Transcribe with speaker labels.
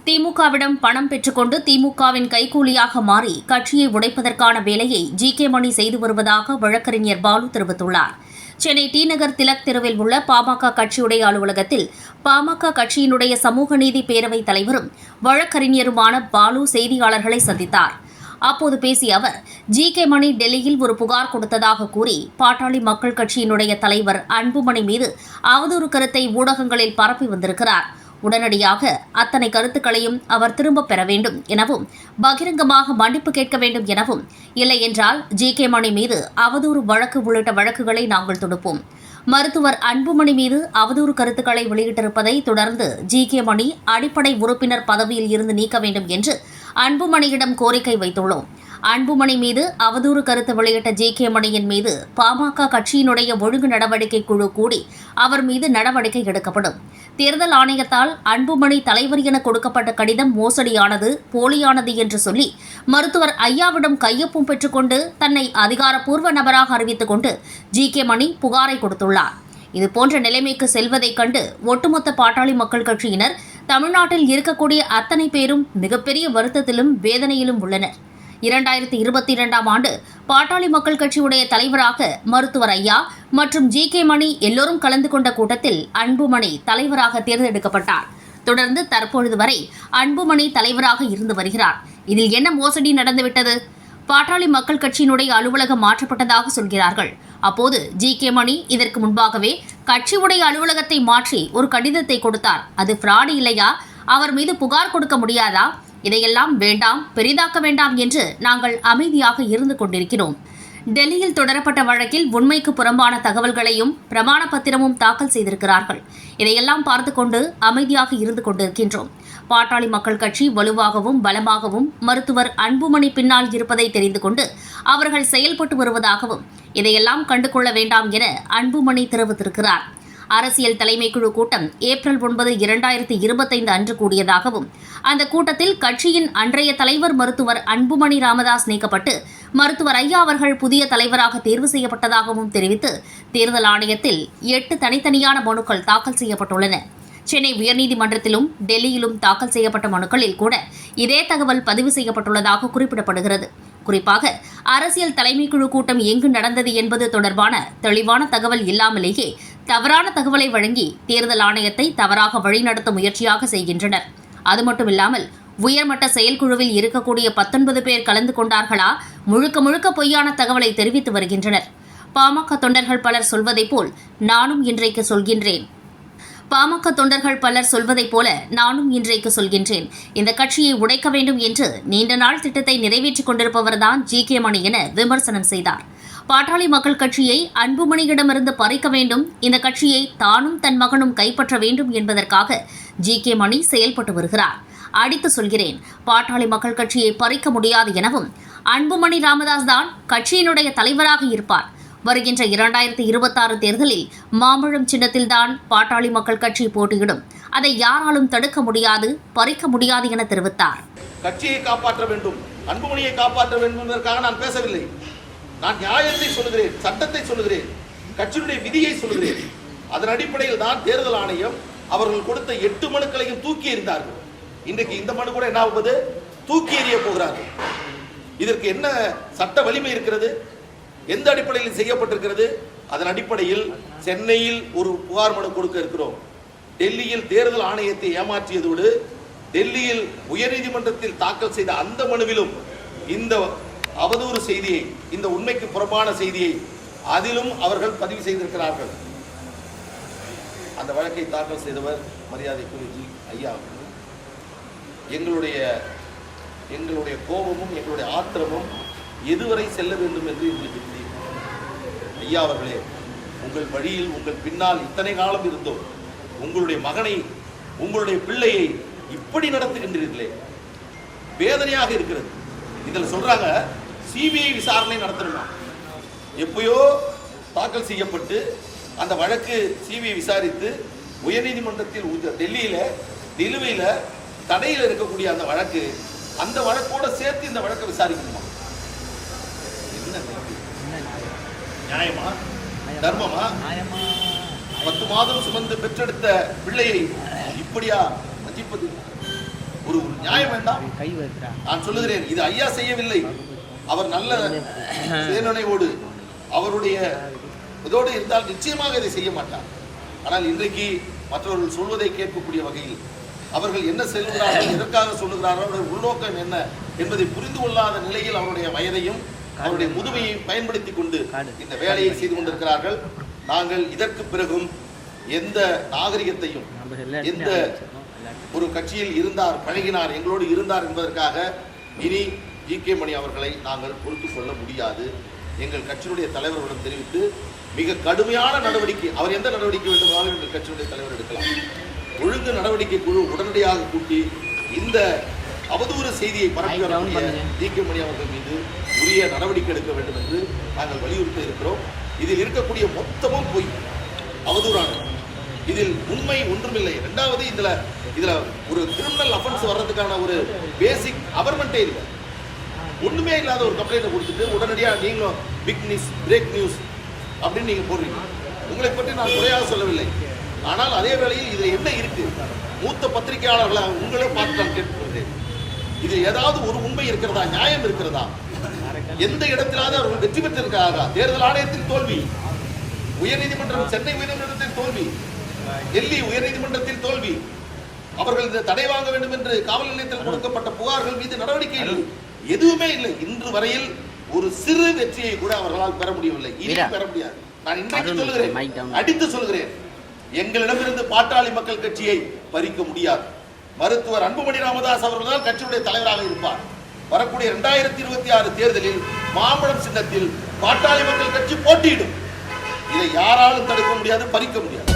Speaker 1: திமுகவிடம் பணம் பெற்றுக்கொண்டு திமுகவின் கைக்கூலியாக மாறி கட்சியை உடைப்பதற்கான வேலையை ஜி.கே. மணி செய்து வருவதாக வழக்கறிஞர் பாலு தெரிவித்துள்ளார். சென்னை டி. நகர் திலக் தெருவில் உள்ள பாமக கட்சியுடைய அலுவலகத்தில் பாமக கட்சியினுடைய சமூக நீதி பேரவைத் தலைவரும் வழக்கறிஞருமான பாலு செய்தியாளர்களை சந்தித்தார். அப்போது பேசிய அவர், ஜி.கே. மணி டெல்லியில் ஒரு புகார் கொடுத்ததாக கூறி பாட்டாளி மக்கள் கட்சியினுடைய தலைவர் அன்புமணி மீது அவதூறு கருத்தை ஊடகங்களில் பரப்பி வந்திருக்கிறார். உடனடியாக அத்தனை கருத்துக்களையும் அவர் திரும்பப் பெற வேண்டும் எனவும் பகிரங்கமாக மன்னிப்பு கேட்க வேண்டும் எனவும், இல்லை என்றால் ஜி.கே. மணி மீது அவதூறு வழக்கு உள்ளிட்ட வழக்குகளை நாங்கள் தொடுப்போம். மருத்துவர் அன்புமணி மீது அவதூறு கருத்துக்களை வெளியிட்டிருப்பதை தொடர்ந்து ஜி.கே. மணி அடிப்படை உறுப்பினர் பதவியில் இருந்து நீக்க வேண்டும் என்று அன்புமணியிடம் கோரிக்கை வைத்துள்ளோம். அன்புமணி மீது அவதூறு கருத்து வெளியிட்ட ஜி.கே. மணியின் மீது பாமக கட்சியினுடைய ஒழுங்கு நடவடிக்கை குழு கூடி அவர் மீது நடவடிக்கை எடுக்கப்படும். தேர்தல் ஆணையத்தால் அன்புமணி தலைவர் என கொடுக்கப்பட்ட கடிதம் மோசடியானது, போலியானது என்று சொல்லி மருத்துவர் ஐயாவிடம் கையொப்பம் பெற்றுக்கொண்டு தன்னை அதிகாரப்பூர்வ நபராக அறிவித்துக் கொண்டு ஜி.கே. மணி புகாரை கொடுத்துள்ளார். இதுபோன்ற நிலைமைக்கு செல்வதைக் கண்டு ஒட்டுமொத்த பாட்டாளி மக்கள் கட்சியினர் தமிழ்நாட்டில் இருக்கக்கூடிய அத்தனை பேரும் மிகப்பெரிய வருத்தத்திலும் வேதனையிலும் உள்ளனர். 2022ஆம் ஆண்டு பாட்டாளி மக்கள் கட்சியுடைய தலைவராக மருத்துவர் ஐயா மற்றும் ஜி.கே. மணி எல்லோரும் கலந்து கொண்ட கூட்டத்தில் அன்புமணி தலைவராக தேர்ந்தெடுக்கப்பட்டார். தொடர்ந்து தற்பொழுது வரை அன்புமணி தலைவராக இருந்து வருகிறார். இதில் என்ன மோசடி நடந்துவிட்டது? பாட்டாளி மக்கள் கட்சியினுடைய அலுவலகம் மாற்றப்பட்டதாக சொல்கிறார்கள். அப்போது ஜி.கே. மணி இதற்கு முன்பாகவே கட்சியுடைய அலுவலகத்தை மாற்றி ஒரு கடிதத்தை கொடுத்தார். அது ஃப்ராடு இல்லையா? அவர் மீது புகார் கொடுக்க முடியாதா? இதையெல்லாம் வேண்டாம், பெரிதாக்க வேண்டாம் என்று நாங்கள் அமைதியாக இருந்து கொண்டிருக்கிறோம். டெல்லியில் தொடரப்பட்ட வழக்கில் உண்மைக்கு புறம்பான தகவல்களையும் பிரமாண பத்திரமும் தாக்கல் செய்திருக்கிறார்கள். இதையெல்லாம் பார்த்து கொண்டு அமைதியாக இருந்து கொண்டிருக்கின்றோம். பாட்டாளி மக்கள் கட்சி வலுவாகவும் பலமாகவும் மருத்துவர் அன்புமணி பின்னால் இருப்பதை தெரிந்து கொண்டு அவர்கள் செயல்பட்டு வருவதாகவும் இதையெல்லாம் கண்டுகொள்ள வேண்டாம் என அன்புமணி தெரிவித்திருக்கிறார். அரசியல் தலைமைக்குழு கூட்டம் ஏப்ரல் 9, 2025 அன்று கூடியதாகவும் அந்த கூட்டத்தில் கட்சியின் அன்றைய தலைவர் மருத்துவர் அன்புமணி ராமதாஸ் நீக்கப்பட்டு மருத்துவர் ஐயா அவர்கள் புதிய தலைவராக தேர்வு செய்யப்பட்டதாகவும் தெரிவித்து தேர்தல் ஆணையத்தில் 8 தனித்தனியான மனுக்கள் தாக்கல் செய்யப்பட்டுள்ளன. சென்னை உயர்நீதிமன்றத்திலும் டெல்லியிலும் தாக்கல் செய்யப்பட்ட மனுக்களில் கூட இதே தகவல் பதிவு செய்யப்பட்டுள்ளதாக குறிப்பிடப்படுகிறது. குறிப்பாக அரசியல் தலைமைக்குழு கூட்டம் எங்கு நடந்தது என்பது தொடர்பான தெளிவான தகவல் இல்லாமலேயே தவறான தகவலை வழங்கி தேர்தல் ஆணையத்தை தவறாக வழிநடத்த முயற்சியாக செய்கின்றனர். அது மட்டுமில்லாமல் உயர்மட்ட செயற்குழுவில் இருக்கக்கூடிய 19 பேர் கலந்து கொண்டார்களா? முழுக்க முழுக்க பொய்யான தகவலை தெரிவித்து வருகின்றனர். பாமக தொண்டர்கள் பலர் சொல்வதைப் போல் நானும் இன்றைக்கு சொல்கின்றேன். இந்த கட்சியை உடைக்க வேண்டும் என்று நீண்ட நாள் திட்டத்தை நிறைவேற்றிக் கொண்டிருப்பவர்தான் ஜி.கே. மணி என விமர்சனம் செய்தார். பாட்டாளி மக்கள் கட்சியை அன்புமணியிடமிருந்து பறிக்க வேண்டும், இந்த கட்சியை தானும் தன் மகனும் கைப்பற்ற வேண்டும் என்பதற்காக ஜி.கே. மணி செயல்பட்டு வருகிறார். அடித்து சொல்கிறேன், பாட்டாளி மக்கள் கட்சியை பறிக்க முடியாது எனவும் அன்புமணி ராமதாஸ் தான் கட்சியினுடைய தலைவராக இருப்பார். வருகின்ற 2026 தேர்தலில் மாம்பழம் சின்னத்தில்தான் பாட்டாளி மக்கள் கட்சி போட்டியிடும். அதை யாராலும் தடுக்க முடியாது, பறிக்க முடியாது என தெரிவித்தார்.
Speaker 2: கட்சியை காப்பாற்ற வேண்டும், அன்புமணியை காப்பாற்ற வேண்டும் என்பதற்காக நான் பேசவில்லை. நான் நியாயத்தை சொல்லுகிறேன், சட்டத்தை சொல்லுகிறேன், கட்சியினுடைய விதியை சொல்லுகிறேன். அதன் அடிப்படையில் தான் தேர்தல் ஆணையம் அவர்கள் கொடுத்த 8 மனுக்களையும் தூக்கி எறிந்தார்கள். இன்றைக்கு இந்த மனு கூட என்ன ஆகுது? தூக்கி எறிய போகிறார்கள். இதற்கு என்ன சட்ட வலிமை இருக்கிறது? எந்த அடிப்படையில் செய்யப்பட்டிருக்கிறது? அதன் அடிப்படையில் சென்னையில் ஒரு புகார் மனு கொடுக்க இருக்கிறோம். டெல்லியில் தேர்தல் ஆணையத்தை ஏமாற்றியதோடு டெல்லியில் உயர்நீதிமன்றத்தில் தாக்கல் செய்த அந்த மனுவிலும் இந்த அவதூறு செய்தியை, இந்த உண்மைக்கு புறம்பான செய்தியை அதிலும் அவர்கள் பதிவு செய்திருக்கிறார்கள். அந்த வழக்கை தாக்கல் செய்தவர் மரியாதைக்குரிய ஜி. ஐயா. எங்களுடைய கோபமும் எங்களுடைய ஆத்திரமும் எதுவரை செல்ல வேண்டும் என்று எங்களுக்கு தெரியும். ஐயா அவர்களே, உங்கள் வழியில் உங்கள் பின்னால் இத்தனை காலம் இருந்தோம். உங்களுடைய மகனை, உங்களுடைய பிள்ளையை இப்படி நடத்துகின்றீர்களே, வேதனையாக இருக்கிறது. இதில் சொல்றாங்க சிபிஐ விசாரணை நடத்தணுமா? எப்பயோ தாக்கல் செய்யப்பட்டு அந்த வழக்கு சிபிஐ விசாரித்து உயர்நீதிமன்றத்தில் டெல்லியில நிலுவையில் தடையில் இருக்கக்கூடிய அந்த வழக்கோட சேர்த்து இந்த வழக்கை விசாரிக்கணுமா? நியாயமா? தர்மமா? 10 மாதம் சுமந்து பெற்றெடுத்த பிள்ளையை இப்படியா மதிப்பது? ஒரு நியாயம் வேண்டாம். நான் சொல்லுகிறேன், இது ஐயா செய்யவில்லை. அவர் நல்ல சுயநினைவோடு அவருடைய இதோடு இருந்தால் நிச்சயமாக இதை செய்ய மாட்டார். ஆனால் இன்றைக்கு மற்றவர்கள் சொல்வதை கேட்கக்கூடிய வகையில் அவர்கள் என்ன சொல்லுகிறார்கள், எதற்காக சொல்லுகிறார்கள், அவருடைய உள்நோக்கம் என்ன என்பதை புரிந்து கொள்ளாத நிலையில் அவருடைய வயதையும் அவருடைய முதுமையை பயன்படுத்தி கொண்டு இந்த வேலையை செய்து கொண்டிருக்கிறார்கள். நாங்கள் இதற்கு பிறகும் எந்த நாகரிகத்தையும், எந்த ஒரு கட்சியில் இருந்தார், பழகினார், எங்களோடு இருந்தார் என்பதற்காக இனி ஜி.கே. மணி அவர்களை நாங்கள் பொறுத்து கொள்ள முடியாது. எங்கள் கட்சியினுடைய தலைவர்களிடம் தெரிவித்து மிக கடுமையான நடவடிக்கை, அவர் எந்த நடவடிக்கை வேண்டுமானாலும் எங்கள் கட்சியினுடைய தலைவர் எடுக்கலாம். ஒழுங்கு நடவடிக்கை குழு உடனடியாக கூட்டி இந்த அவதூறு செய்தியை பரப்பி வரக்கூடிய ஜி.கே. மணி அவர்கள் மீது உரிய நடவடிக்கை எடுக்க வேண்டும் என்று நாங்கள் வலியுறுத்தி இருக்கிறோம். இதில் இருக்கக்கூடிய மொத்தமும் பொய், அவதூறானது. இதில் உண்மை ஒன்றுமில்லை. இரண்டாவது, இதுல ஒரு கிரிமினல் அஃபென்ஸ் வர்றதுக்கான ஒரு பேசிக் கவர்மெண்டே இல்லை. ஒண்ணுமே இல்லாத ஒரு கம்ப்ளைண்ட் கொடுத்துட்டு உடனடியாக நீங்களும் பிக் நியூஸ், பிரேக் நியூஸ் அப்படின்னு நீங்க போடுறீங்க. உங்களை பற்றி நான் குறையாக சொல்லவில்லை. ஆனால் அதே வேளையில் இதுல என்ன இருக்கு? மூத்த பத்திரிகையாளர்களை உங்களே பார்த்து நான் கேட்டுக்கொள்கிறேன். இதில் ஏதாவது ஒரு உண்மை இருக்கிறதா, நியாயம் இருக்கிறதா? எந்த இடத்திலாவது அவர்கள் வெற்றி பெற்றிருக்கிறாரா? தேர்தல் ஆணையத்தில் தோல்வி, உயர்நீதிமன்றம், சென்னை உயர்நீதிமன்றத்தில் தோல்வி, டெல்லி உயர்நீதிமன்றத்தில் தோல்வி. அவர்கள் இந்த தடை வாங்க வேண்டும் என்று காவல் நிலையத்தில் கொடுக்கப்பட்ட புகார்கள் மீது நடவடிக்கை இல்லை, எதுவுமே இல்லை. இன்று வரையில் ஒரு சிறு வெற்றியை கூட அவர்களால் பெற முடியவில்லை, இனி பெற முடியாது. நான் இன்றைக்கு சொல்லுகிறேன், அடித்து சொல்கிறேன், எங்களிடமிருந்து பாட்டாளி மக்கள் கட்சியை பறிக்க முடியாது. மருத்துவர் அன்புமணி ராமதாஸ் அவர்கள் தான் கட்சியுடைய தலைவராக இருப்பார். வரக்கூடிய 2026 தேர்தலில் மாம்பழம் சின்னத்தில் பாட்டாளி மக்கள் கட்சி போட்டியிடும். இதை யாராலும் தடுக்க முடியாது, பறிக்க முடியாது.